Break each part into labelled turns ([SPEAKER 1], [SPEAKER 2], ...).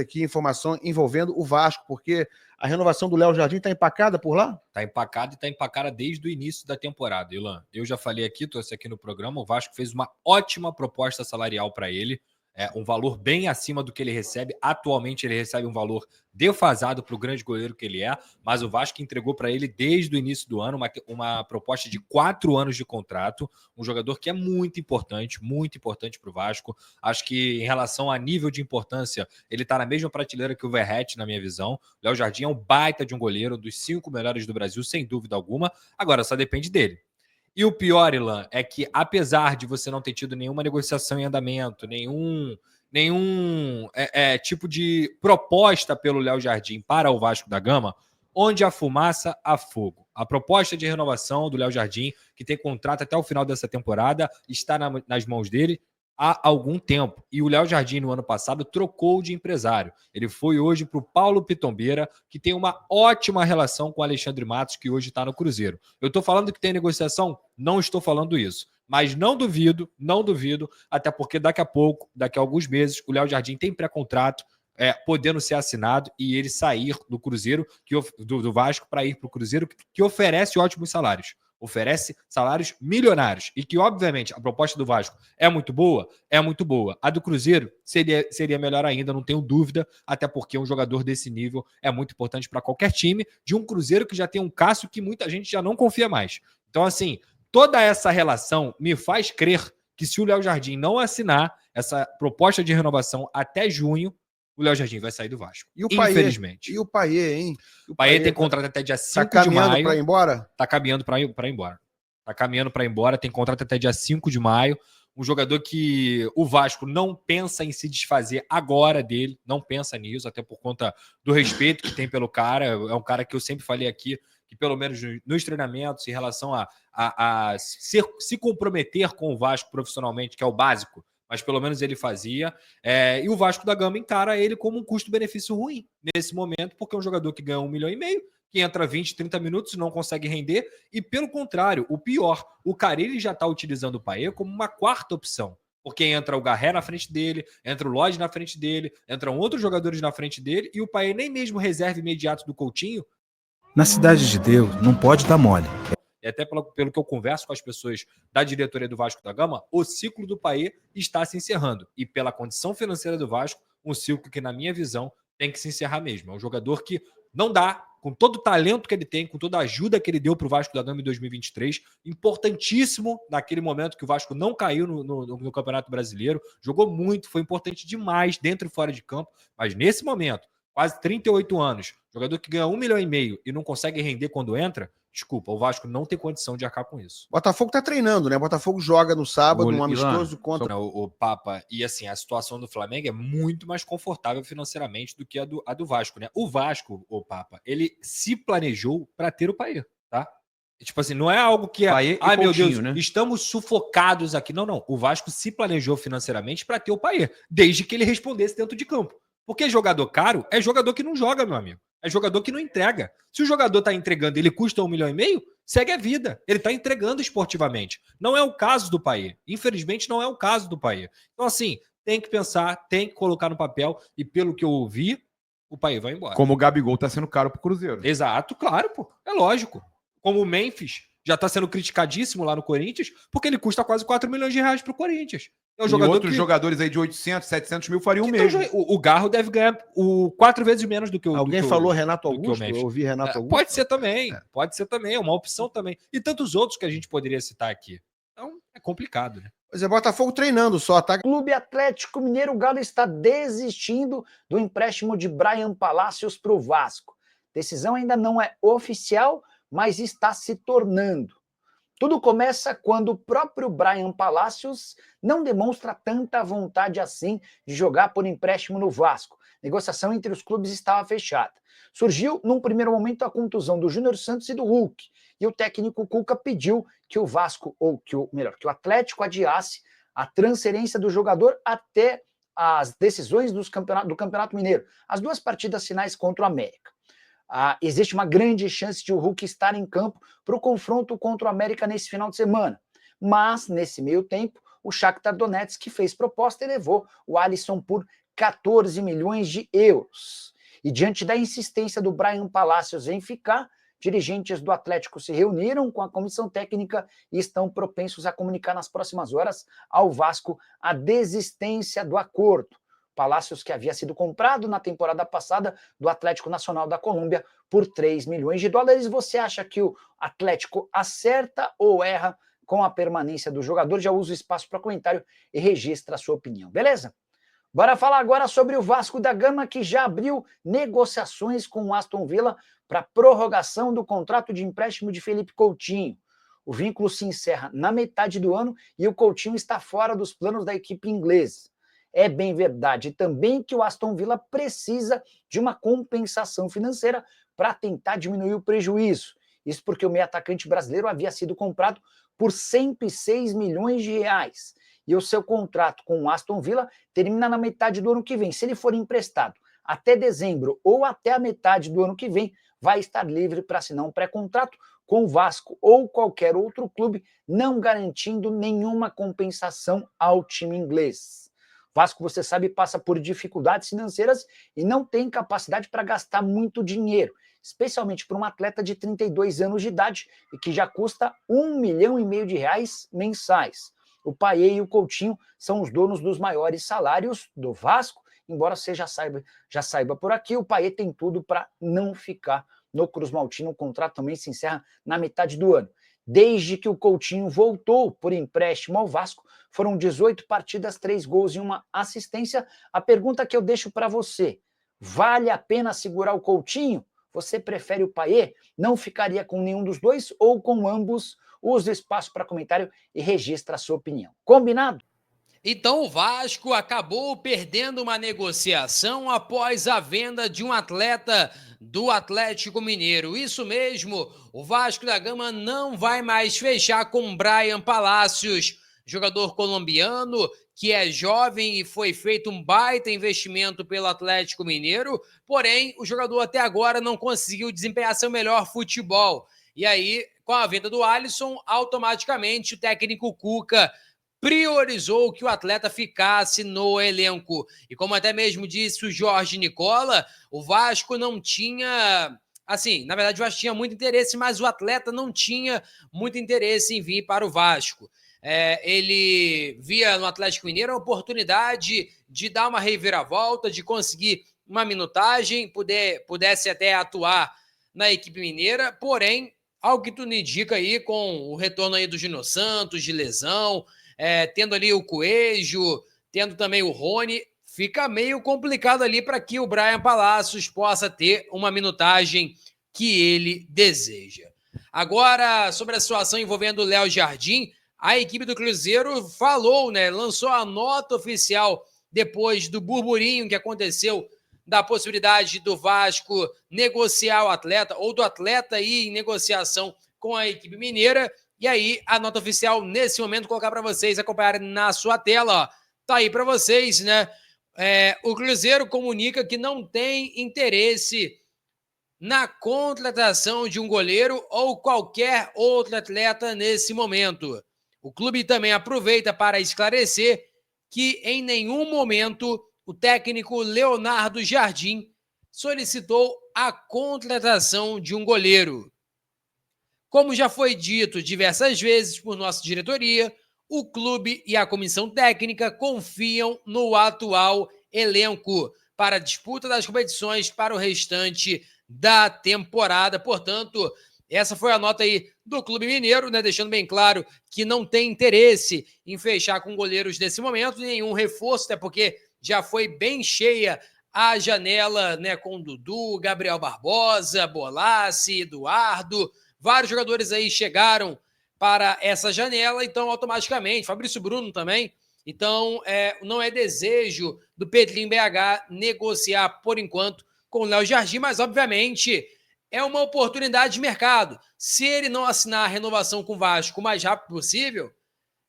[SPEAKER 1] aqui informação envolvendo o Vasco, porque a renovação do Léo Jardim está empacada por lá?
[SPEAKER 2] Está empacada e está empacada desde o início da temporada, Ilan. Eu já falei aqui, trouxe aqui no programa, o Vasco fez uma ótima proposta salarial para ele, um valor bem acima do que ele recebe. Atualmente ele recebe um valor defasado para o grande goleiro que ele é, mas o Vasco entregou para ele desde o início do ano uma proposta de 4 anos de contrato, um jogador que é muito importante para o Vasco. Acho que em relação a nível de importância, ele está na mesma prateleira que o Verratti, na minha visão. O Léo Jardim é um baita de um goleiro, um dos 5 melhores do Brasil, sem dúvida alguma. Agora, só depende dele. E o pior, Ilan, é que apesar de você não ter tido nenhuma negociação em andamento, nenhum tipo de proposta pelo Léo Jardim para o Vasco da Gama, onde há fumaça, há fogo. A proposta de renovação do Léo Jardim, que tem contrato até o final dessa temporada, está nas mãos dele há algum tempo. E o Léo Jardim, no ano passado, trocou de empresário. Ele foi hoje para o Paulo Pitombeira, que tem uma ótima relação com o Alexandre Matos, que hoje está no Cruzeiro. Eu estou falando que tem negociação? Não estou falando isso. Mas não duvido, até porque daqui a alguns meses, o Léo Jardim tem pré-contrato, podendo ser assinado e ele sair do Cruzeiro, do Vasco, para ir para o Cruzeiro, que oferece ótimos salários. Oferece salários milionários e que, obviamente, a proposta do Vasco é muito boa. A do Cruzeiro seria melhor ainda, não tenho dúvida, até porque um jogador desse nível é muito importante para qualquer time, de um Cruzeiro que já tem um Cássio que muita gente já não confia mais. Então, assim, toda essa relação me faz crer que se o Léo Jardim não assinar essa proposta de renovação até junho, o Léo Jardim vai sair do Vasco.
[SPEAKER 1] E o
[SPEAKER 2] infelizmente.
[SPEAKER 1] E o Payet, hein?
[SPEAKER 2] O Payet tem contrato até dia 5 de maio.
[SPEAKER 1] Tá caminhando para ir embora?
[SPEAKER 2] Tá caminhando para ir embora. Tá caminhando para ir embora, tem contrato até dia 5 de maio. Um jogador que o Vasco não pensa em se desfazer agora dele, não pensa nisso, até por conta do respeito que tem pelo cara. É um cara que eu sempre falei aqui, que pelo menos nos treinamentos, em relação a se comprometer com o Vasco profissionalmente, que é o básico, mas pelo menos ele fazia. E o Vasco da Gama encara ele como um custo-benefício ruim nesse momento, porque é um jogador que ganha 1,5 milhão, que entra 20, 30 minutos e não consegue render. E pelo contrário, o pior, o Carille já está utilizando o Payet como uma quarta opção. Porque entra o Garré na frente dele, entra o Lodge na frente dele, entram outros jogadores na frente dele, e o Payet nem mesmo reserva imediato do Coutinho.
[SPEAKER 3] Na Cidade de Deus, não pode dar mole.
[SPEAKER 2] E até pelo que eu converso com as pessoas da diretoria do Vasco da Gama, o ciclo do Payet está se encerrando. E pela condição financeira do Vasco, um ciclo que, na minha visão, tem que se encerrar mesmo. É um jogador que não dá, com todo o talento que ele tem, com toda a ajuda que ele deu para o Vasco da Gama em 2023, importantíssimo naquele momento que o Vasco não caiu no Campeonato Brasileiro, jogou muito, foi importante demais dentro e fora de campo, mas nesse momento, quase 38 anos, jogador que ganha 1,5 milhão e não consegue render quando entra, desculpa, o Vasco não tem condição de arcar com isso.
[SPEAKER 1] Botafogo tá treinando, né? Botafogo joga no sábado, um amistoso contra
[SPEAKER 2] o Papa. E assim, a situação do Flamengo é muito mais confortável financeiramente do que a do Vasco, né? O Vasco, o Papa, ele se planejou para ter o Payet, tá? Tipo assim, não é algo que meu Deus, né? Estamos sufocados aqui. Não. O Vasco se planejou financeiramente para ter o Payet, desde que ele respondesse dentro de campo. Porque jogador caro é jogador que não joga, meu amigo. É jogador que não entrega. Se o jogador está entregando, ele custa 1,5 milhão, segue a vida. Ele está entregando esportivamente. Não é o caso do Payet. Infelizmente, não é o caso do Payet. Então, assim, tem que pensar, tem que colocar no papel. E pelo que eu ouvi, o Payet vai embora.
[SPEAKER 4] Como o Gabigol está sendo caro pro Cruzeiro.
[SPEAKER 2] Exato, claro, pô. É lógico. Como o Memphis já está sendo criticadíssimo lá no Corinthians, porque ele custa quase 4 milhões de reais pro Corinthians.
[SPEAKER 4] É um jogador outros jogadores aí de 800, 700 mil fariam o mesmo.
[SPEAKER 2] O Garro deve ganhar 4 vezes menos do que o...
[SPEAKER 1] Alguém falou Renato Augusto? Eu ouvi Renato Augusto.
[SPEAKER 2] Pode ser também, é uma opção também. E tantos outros que a gente poderia citar aqui. Então, é complicado, né?
[SPEAKER 1] Pois é, Botafogo treinando só, tá?
[SPEAKER 5] Clube Atlético Mineiro, o Galo está desistindo do empréstimo de Bryan Palacios para o Vasco. Decisão ainda não é oficial, mas está se tornando. Tudo começa quando o próprio Bryan Palacios não demonstra tanta vontade assim de jogar por empréstimo no Vasco. A negociação entre os clubes estava fechada. Surgiu, num primeiro momento, a contusão do Júnior Santos e do Hulk. E o técnico Cuca pediu que o Vasco, que o Atlético adiasse a transferência do jogador até as decisões do Campeonato Mineiro. As 2 partidas finais contra o América. Existe uma grande chance de o Hulk estar em campo para o confronto contra o América nesse final de semana. Mas, nesse meio tempo, o Shakhtar Donetsk fez proposta e levou o Alisson por 14 milhões de euros. E diante da insistência do Bryan Palacios em ficar, dirigentes do Atlético se reuniram com a comissão técnica e estão propensos a comunicar nas próximas horas ao Vasco a desistência do acordo. Palacios, que havia sido comprado na temporada passada do Atlético Nacional da Colômbia por 3 milhões de dólares. Você acha que o Atlético acerta ou erra com a permanência do jogador? Já usa o espaço para comentário e registra a sua opinião, beleza? Bora falar agora sobre o Vasco da Gama, que já abriu negociações com o Aston Villa para prorrogação do contrato de empréstimo de Felipe Coutinho. O vínculo se encerra na metade do ano e o Coutinho está fora dos planos da equipe inglesa. É bem verdade também que o Aston Villa precisa de uma compensação financeira para tentar diminuir o prejuízo. Isso porque o meio-atacante brasileiro havia sido comprado por 106 milhões de reais. E o seu contrato com o Aston Villa termina na metade do ano que vem. Se ele for emprestado até dezembro ou até a metade do ano que vem, vai estar livre para assinar um pré-contrato com o Vasco ou qualquer outro clube, não garantindo nenhuma compensação ao time inglês. Vasco, você sabe, passa por dificuldades financeiras e não tem capacidade para gastar muito dinheiro, especialmente para um atleta de 32 anos de idade e que já custa 1,5 milhão de reais mensais. O Payet e o Coutinho são os donos dos maiores salários do Vasco, embora você já saiba por aqui, o Payet tem tudo para não ficar no Cruz Maltino. O contrato também se encerra na metade do ano. Desde que o Coutinho voltou por empréstimo ao Vasco, foram 18 partidas, 3 gols e 1 assistência. A pergunta que eu deixo para você: vale a pena segurar o Coutinho? Você prefere o Payet? Não ficaria com nenhum dos dois ou com ambos? Use o espaço para comentário e registra a sua opinião. Combinado?
[SPEAKER 6] Então o Vasco acabou perdendo uma negociação após a venda de um atleta do Atlético Mineiro. Isso mesmo, o Vasco da Gama não vai mais fechar com Bryan Palacios, jogador colombiano que é jovem e foi feito um baita investimento pelo Atlético Mineiro, porém o jogador até agora não conseguiu desempenhar seu melhor futebol. E aí, com a venda do Alisson, automaticamente o técnico Cuca priorizou que o atleta ficasse no elenco. E como até mesmo disse o Jorge Nicola, o Vasco não tinha... Assim, na verdade o Vasco tinha muito interesse, mas o atleta não tinha muito interesse em vir para o Vasco. Ele via no Atlético Mineiro a oportunidade de dar uma reviravolta, de conseguir uma minutagem, pudesse até atuar na equipe mineira, porém, ao que tudo indica aí, com o retorno aí do Júnior Santos, de lesão, tendo ali o Coelho, tendo também o Rony, fica meio complicado ali para que o Bryan Palacios possa ter uma minutagem que ele deseja. Agora, sobre a situação envolvendo o Léo Jardim, a equipe do Cruzeiro falou, lançou a nota oficial depois do burburinho que aconteceu da possibilidade do Vasco negociar o atleta, ou do atleta ir em negociação com a equipe mineira. E aí, a nota oficial, nesse momento, vou colocar para vocês acompanharem na sua tela. Ó. Tá aí para vocês, né? O Cruzeiro comunica que não tem interesse na contratação de um goleiro ou qualquer outro atleta nesse momento. O clube também aproveita para esclarecer que em nenhum momento o técnico Leonardo Jardim solicitou a contratação de um goleiro. Como já foi dito diversas vezes por nossa diretoria, o clube e a comissão técnica confiam no atual elenco para a disputa das competições para o restante da temporada. Portanto, essa foi a nota aí do Clube Mineiro, deixando bem claro que não tem interesse em fechar com goleiros nesse momento, nenhum reforço, até porque já foi bem cheia a janela, com Dudu, Gabriel Barbosa, Bolassi, Eduardo. Vários jogadores aí chegaram para essa janela, então automaticamente, Fabrício Bruno também. Então, não é desejo do Pedrinho BH negociar por enquanto com o Léo Jardim, mas obviamente é uma oportunidade de mercado. Se ele não assinar a renovação com o Vasco o mais rápido possível,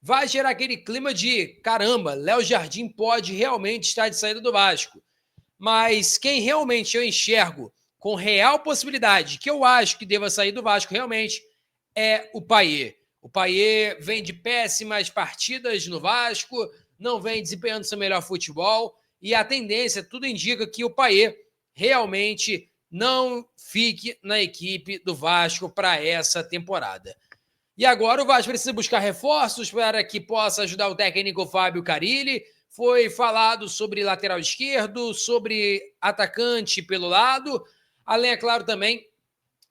[SPEAKER 6] vai gerar aquele clima de caramba, Léo Jardim pode realmente estar de saída do Vasco. Mas quem realmente eu enxergo com real possibilidade, que eu acho que deva sair do Vasco realmente, é o Payet. O Payet vem de péssimas partidas no Vasco, não vem desempenhando seu melhor futebol, e a tendência, tudo indica que o Payet realmente não fique na equipe do Vasco para essa temporada. E agora o Vasco precisa buscar reforços para que possa ajudar o técnico Fábio Carille. Foi falado sobre lateral esquerdo, sobre atacante pelo lado, além, é claro, também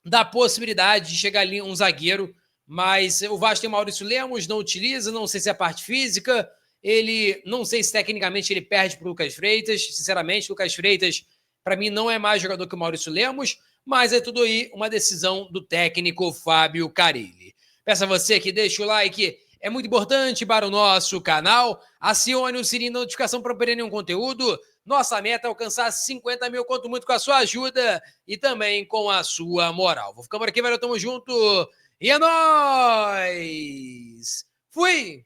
[SPEAKER 6] da possibilidade de chegar ali um zagueiro, mas o Vasco tem Maurício Lemos, não utiliza, não sei se é a parte física, ele, não sei se tecnicamente ele perde para o Lucas Freitas, sinceramente, o Lucas Freitas, para mim, não é mais jogador que o Maurício Lemos, mas é tudo aí uma decisão do técnico Fábio Carille. Peço a você que deixe o like, é muito importante para o nosso canal, acione o sininho de notificação para não perder nenhum conteúdo. Nossa meta é alcançar 50 mil, conto muito com a sua ajuda e também com a sua moral. Vou ficando por aqui, valeu, tamo junto e é nóis! Fui!